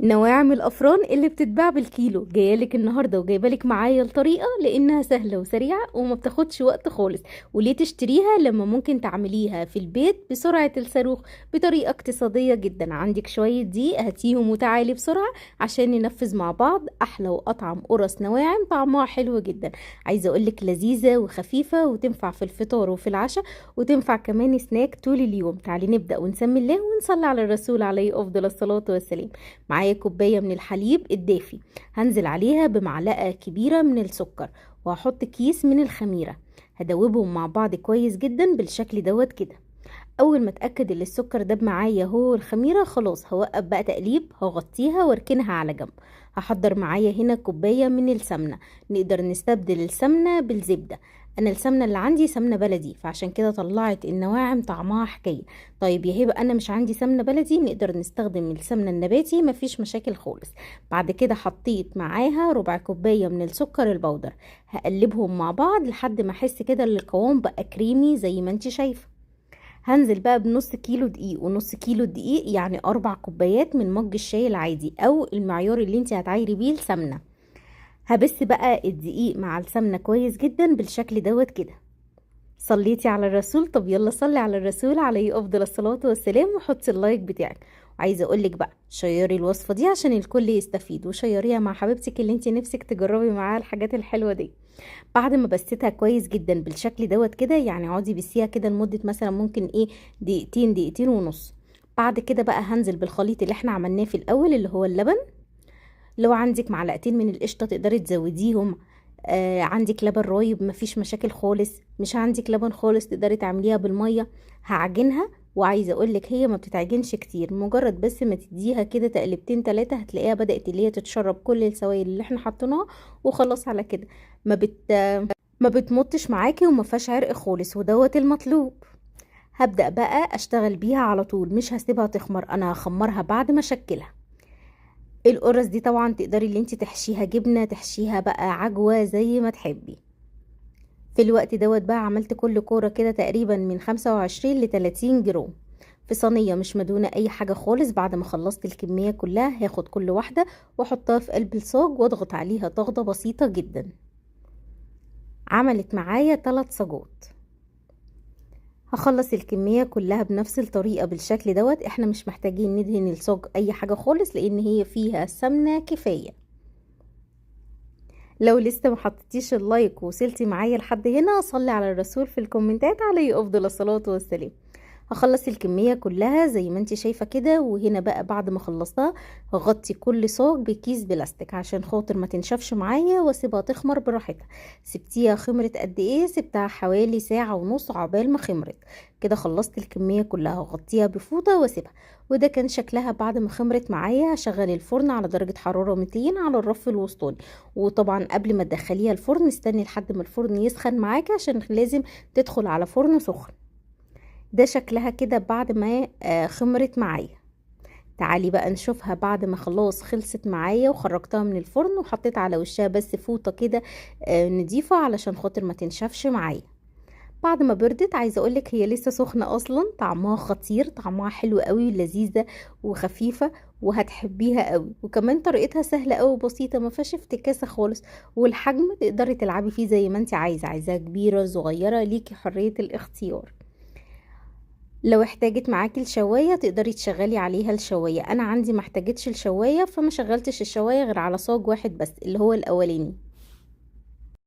نواعم الافران اللي بتتباع بالكيلو جايالك النهارده وجايبالك معايا الطريقه لانها سهله وسريعه وما بتاخدش وقت خالص. وليه تشتريها لما ممكن تعمليها في البيت بسرعه الصاروخ بطريقه اقتصاديه جدا؟ عندك شويه دقيق هاتيهم وتعالي بسرعه عشان ننفذ مع بعض احلى واطعم قرص نواعم طعمها حلو جدا. عايزه اقولك لذيذه وخفيفه وتنفع في الفطار وفي العشاء وتنفع كمان سناك طول اليوم. تعالي نبدا ونسمي الله ونصلي على الرسول عليه افضل الصلاه والسلام. معايا كوباية من الحليب الدافي، هنزل عليها بمعلقة كبيرة من السكر، وهحط كيس من الخميرة. هدوبهم مع بعض كويس جدا بالشكل دوت كده. اول ما اتاكد ان السكر داب معايا هو الخميره خلاص هوقف بقى تقليب، هغطيها واركنها على جنب. هحضر معايا هنا كوبايه من السمنه، نقدر نستبدل السمنه بالزبده. انا السمنه اللي عندي سمنه بلدي فعشان كده طلعت النواعم طعمها حكايه. طيب يا هبه انا مش عندي سمنه بلدي، نقدر نستخدم السمنه النباتي مفيش مشاكل خالص. بعد كده حطيت معاها ربع كوبايه من السكر البودر، هقلبهم مع بعض لحد ما احس كده ان القوام بقى كريمي زي ما انت شايفه. هنزل بقى بنص كيلو دقيق، ونص كيلو دقيق يعني 4 كوبايات من مج الشاي العادي او المعيار اللي انت هتعايري بيه السمنه. هبس بقى الدقيق مع السمنه كويس جدا بالشكل دوت كده. صليتي على الرسول؟ طب يلا صلي على الرسول عليه افضل الصلاه والسلام وحطي اللايك بتاعك. وعايزه اقولك بقى شيري الوصفه دي عشان الكل يستفيد، وشيريها مع حبيبتك اللي انت نفسك تجربي معاها الحاجات الحلوه دي. بعد ما بستها كويس جدا بالشكل دوت كده، يعني اقعدي بسيها كده لمده مثلا ممكن دقيقتين دقيقتين ونص. بعد كده بقى هنزل بالخليط اللي احنا عملناه في الاول اللي هو اللبن. لو عندك معلقتين من القشطه تقدري تزوديهم. عندك لبن رايب مفيش مشاكل خالص، مش عندك لبن خالص تقدري تعمليها بالميه. هعجنها، وعايزه اقولك هي ما بتتعجنش كتير، مجرد بس ما تديها كده تقلبتين تلاتة هتلاقيها بدأت اللي هي تتشرب كل السوائل اللي احنا حطيناها. وخلاص على كده ما بت ما بتمطش معاكي وما فيهاش عرق خالص، ودوت المطلوب. هبدأ بقى اشتغل بيها على طول، مش هسيبها تخمر، انا هخمرها بعد ما اشكلها. القرص دي طبعا تقدري اللي انت تحشيها جبنة، تحشيها بقى عجوة زي ما تحبي. في الوقت دوت بقى عملت كل كورة كده تقريبا من 25 ل 30 جرام في صينية مش مدهونة اي حاجة خالص. بعد ما خلصت الكمية كلها هاخد كل واحدة واحطها في قلب الصاج واضغط عليها ضغطة بسيطة جدا. عملت معايا 3 صاجات. هخلص الكمية كلها بنفس الطريقة بالشكل دوت. احنا مش محتاجين ندهن الصاج اي حاجة خالص لان هي فيها سمنة كفاية. لو لسه ما حطيتيش اللايك ووصلتي معايا لحد هنا صلي على الرسول في الكومنتات عليه افضل الصلاة والسلام. هخلص الكمية كلها زي ما انت شايفة كده. وهنا بقى بعد ما خلصتها هغطي كل صاج بكيس بلاستيك عشان خاطر ما تنشفش معايا واسيبها تخمر براحتها. سبتيها خمرت قد ايه؟ سبتها حوالي ساعة ونص عقبال ما خمرت. كده خلصت الكمية كلها، هغطيها بفوطة واسيبها. وده كان شكلها بعد ما خمرت معايا. هشغل الفرن على درجة حرارة 200 على الرف الوسطاني. وطبعا قبل ما تدخليها الفرن استني لحد ما الفرن يسخن معاكي عشان لازم تدخل على فرن سخن. ده شكلها كده بعد ما خمرت معايا. تعالي بقى نشوفها بعد ما خلاص خلصت معايا وخرجتها من الفرن وحطيت على وشها بس فوطة كده نضيفة علشان خاطر ما تنشفش معايا. بعد ما بردت عايزه اقولك هي لسه سخنه اصلا، طعمها خطير، طعمها حلو قوي، لذيذه وخفيفه وهتحبيها قوي. وكمان طريقتها سهله قوي وبسيطه ما فيهاش افتكاسه خالص. والحجم تقدري تلعبي فيه زي ما انت عايزاها كبيره صغيره ليكي حريه الاختيار. لو احتاجت معاكي الشوايه تقدري تشغلي عليها الشوايه. انا عندي ما احتاجتش الشوايه فما شغلتش الشوايه غير على صاج واحد بس اللي هو الاولاني.